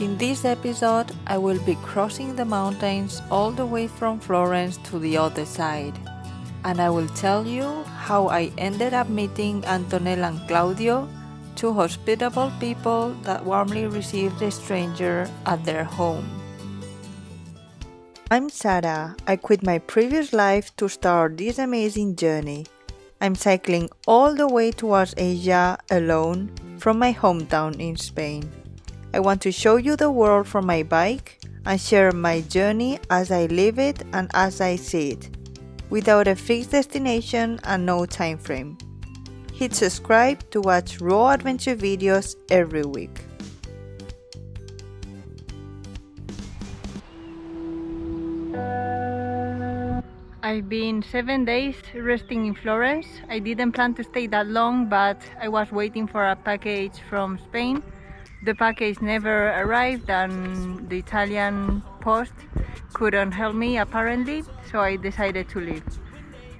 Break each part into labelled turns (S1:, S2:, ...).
S1: In this episode, I will be crossing the mountains all the way from Florence to the other side. And I will tell you how I ended up meeting Antonella and Claudio, two hospitable people that warmly received a stranger at their home. I'm Sara. I quit my previous life to start this amazing journey. I'm cycling all the way towards Asia alone from my hometown in Spain. I want to show you the world from my bike and share my journey as I live it and as I see it, without a fixed destination and no time frame. Hit subscribe to watch raw adventure videos every week. I've been 7 days resting in Florence. I didn't plan to stay that long, but I was waiting for a package from Spain. The package never arrived and the Italian post couldn't help me apparently, so I decided to leave.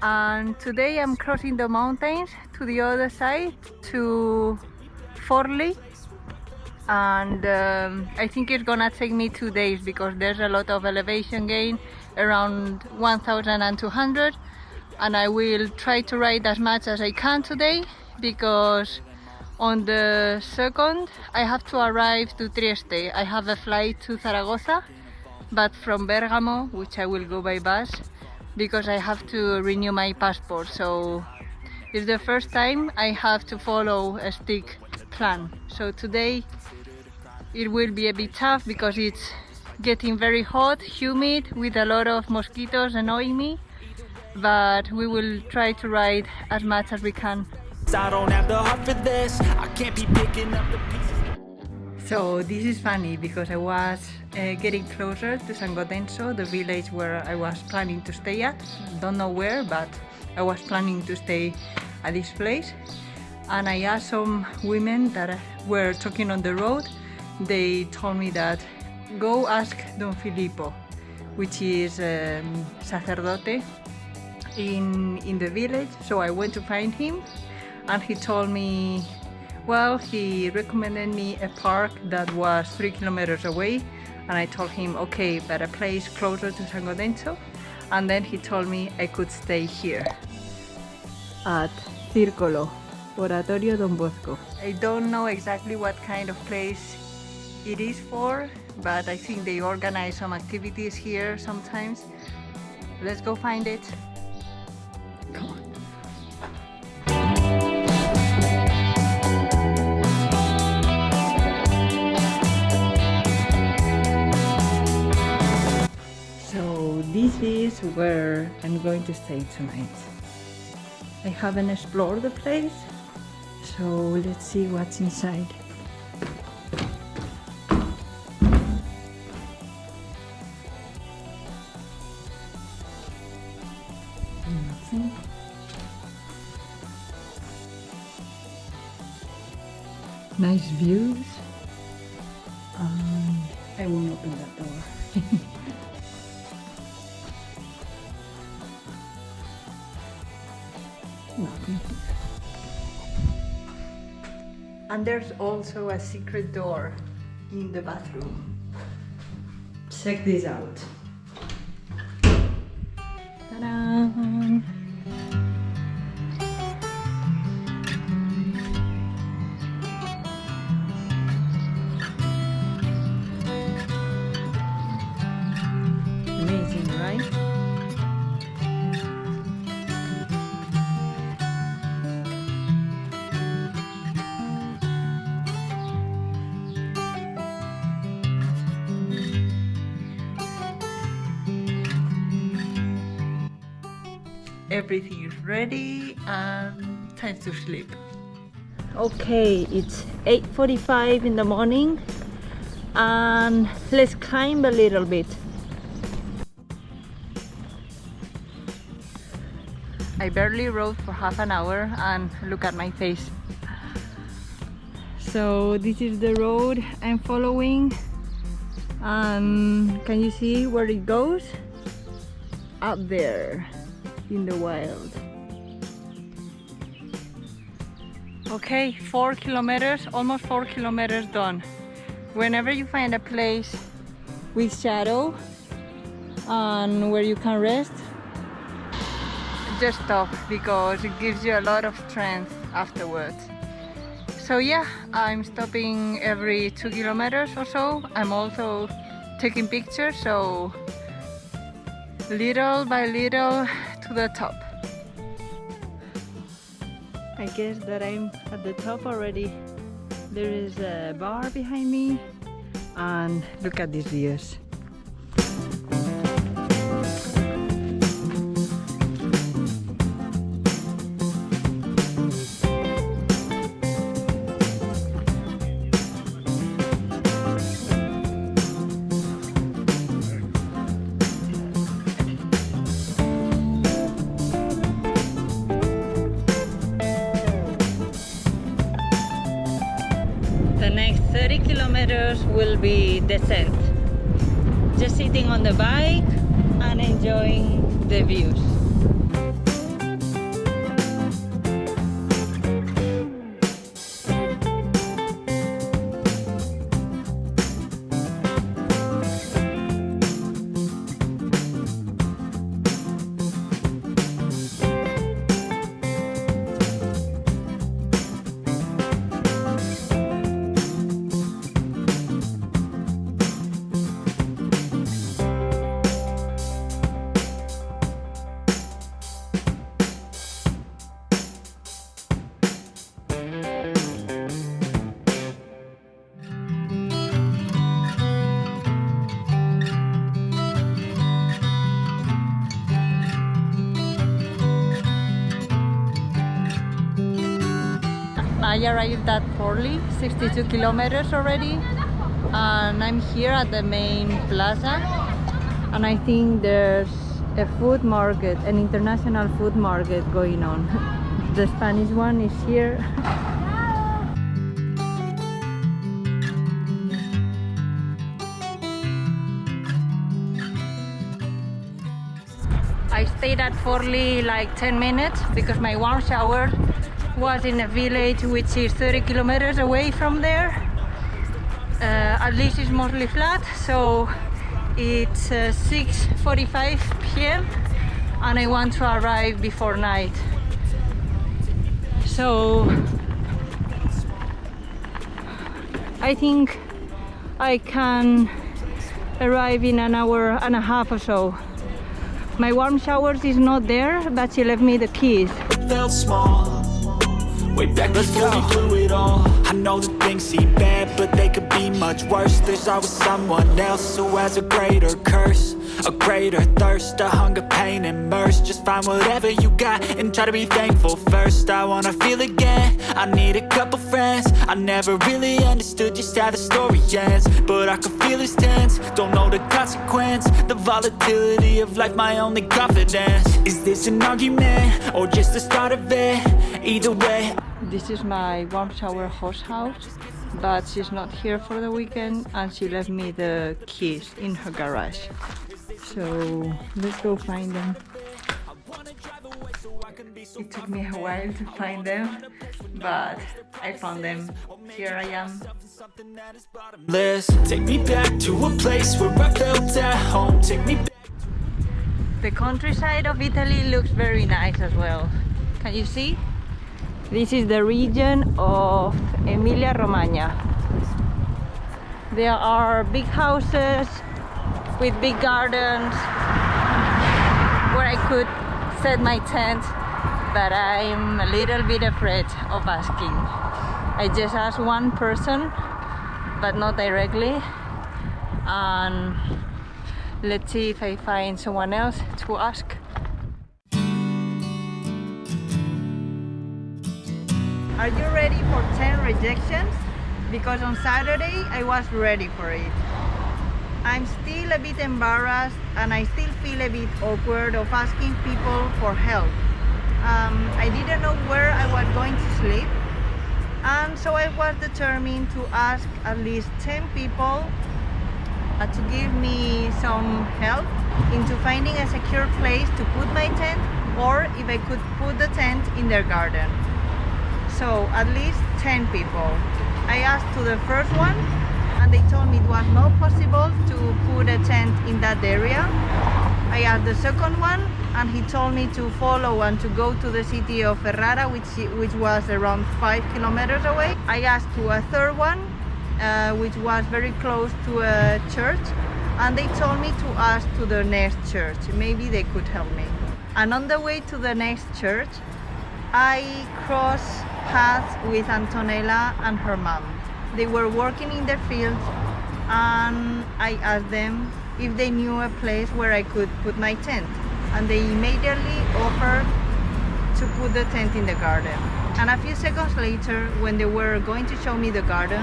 S1: And today I'm crossing the mountains to the other side, to Forlì, and I think it's gonna take me 2 days because there's a lot of elevation gain, around 1,200, and I will try to ride as much as I can today because on the 2nd I have to arrive to Trieste. I have a flight to Zaragoza, but from Bergamo, which I will go by bus because I have to renew my passport. So it's the first time I have to follow a strict plan. So today it will be a bit tough because it's getting very hot, humid, with a lot of mosquitoes annoying me, but we will try to ride as much as we can.
S2: I don't have the heart for this. I can't be picking up the pieces.
S1: So this is funny because I was getting closer to San Godenso, the village where I was planning to stay at. Don't know where, but I was planning to stay at this place. And I asked some women that were talking on the road. They told me that go ask Don Filippo, which is sacerdote in the village. So I went to find him. And he told me, well, he recommended me a park that was 3 kilometers away, and I told him, okay, but a place closer to San Godenso, and then he told me I could stay here at Círculo, Oratorio Don Bosco. I don't know exactly what kind of place it is for, but I think they organize some activities here sometimes. Let's go find it. Come on. This is where I'm going to stay tonight. I haven't explored the place, so let's see what's inside. Nothing. Nice views. I won't open that door. Nothing. And there's also a secret door in the bathroom. Check this out. Ta-da! Amazing, right? Everything is ready and time to sleep. Okay, it's 8:45 in the morning and let's climb a little bit. I barely rode for half an hour and look at my face. So this is the road I'm following, and can you see where it goes? Up there in the wild. Okay, 4 kilometers, almost 4 kilometers done. Whenever you find a place with shadow and where you can rest, just stop, because it gives you a lot of strength afterwards. So yeah, I'm stopping every 2 kilometers or so. I'm also taking pictures, so little by little to the top. I guess that I'm at the top already. There is a bar behind me, and look at these views. The next 30 kilometers will be descent. Just sitting on the bike and enjoying the views. I arrived at Forli, 62 kilometers already, and I'm here at the main plaza, and I think there's a food market, an international food market going on. The Spanish one is here. I stayed at Forli like 10 minutes because my warm shower was in a village which is 30 kilometers away from there. At least it's mostly flat, so it's 6:45 p.m. and I want to arrive before night. So I think I can arrive in an hour and a half or so. My warm showers is not there, but she left me the keys.
S2: Felt small. Way back before we blew it all. I know that things seem bad, but they could be much worse. There's always someone else who has a greater curse, a greater thirst, a hunger, pain, and mercy. Just find whatever you got and try to be thankful first. I wanna feel again, I need a couple friends. I never really understood just how the story ends, but I can feel it's tense, don't know the consequence. The volatility of life, my only confidence. Is this an argument, or just the start of it? Either way.
S1: This is my warm shower host house, but she's not here for the weekend and she left me the keys in her garage. So let's go find them. It took me a while to find them, but I found them. Here I am.
S2: Take me back to a place where I felt at home. Take me back.
S1: The countryside of Italy looks very nice as well. Can you see? This is the region of Emilia-Romagna. There are big houses with big gardens where I could set my tent, but I'm a little bit afraid of asking. I just asked one person, but not directly, and let's see if I find someone else to ask. Are you ready for 10 rejections? Because on Saturday I was ready for it. I'm still a bit embarrassed and I still feel a bit awkward of asking people for help. I didn't know where I was going to sleep, and so I was determined to ask at least 10 people to give me some help into finding a secure place to put my tent, or if I could put the tent in their garden. So at least 10 people. I asked to the first one, and they told me it was not possible to put a tent in that area. I asked the second one, and he told me to follow and to go to the city of Ferrara, which was around 5 kilometers away. I asked to a third one, which was very close to a church, and they told me to ask to the next church. Maybe they could help me. And on the way to the next church, I crossed paths with Antonella and her mom. They were working in their fields, and I asked them if they knew a place where I could put my tent, and they immediately offered to put the tent in the garden. And a few seconds later, when they were going to show me the garden,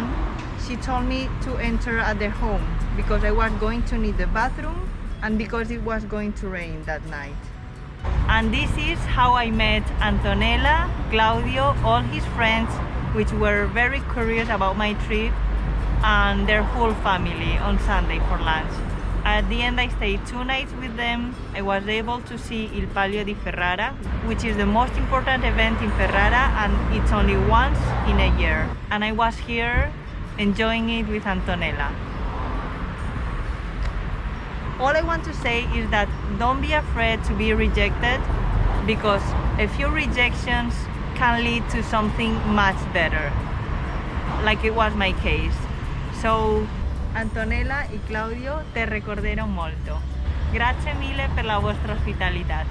S1: she told me to enter at their home because I was going to need the bathroom and because it was going to rain that night. And this is how I met Antonella, Claudio, all his friends, which were very curious about my trip, and their whole family on Sunday for lunch. At the end, I stayed 2 nights with them. I was able to see Il Palio di Ferrara, which is the most important event in Ferrara, and it's only once in a year. And I was here enjoying it with Antonella. All I want to say is that don't be afraid to be rejected, because a few rejections can lead to something much better, like it was my case. So, Antonella e Claudio, te ricorderò molto. Grazie mille per la vostra ospitalità.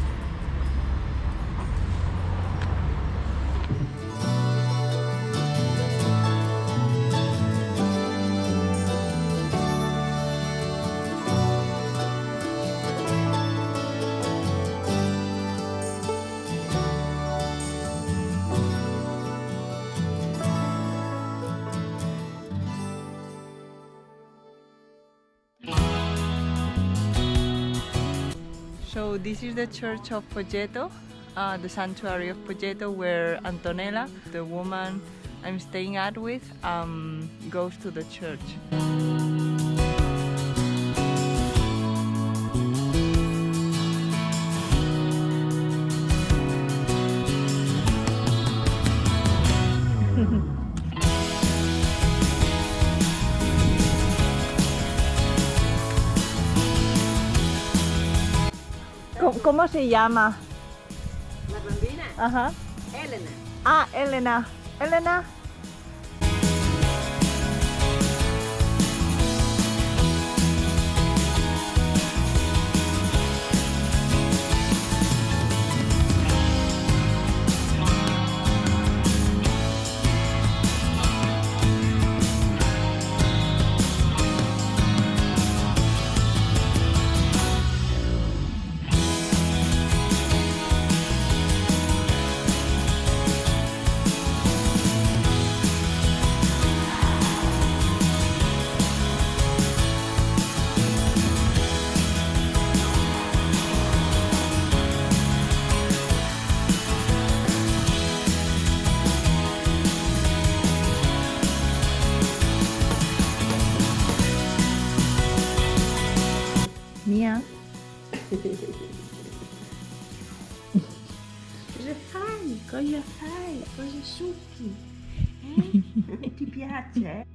S1: So this is the church of Pogeto, the sanctuary of Pogeto, where Antonella, the woman I'm staying at with, goes to the church. ¿Cómo se llama?
S3: La bambina,
S1: Ajá.
S3: Elena.
S1: Ah, Elena. Elena. Mia.
S3: Cosa fai? Cosa fai? Cosa succhi? E ti piace?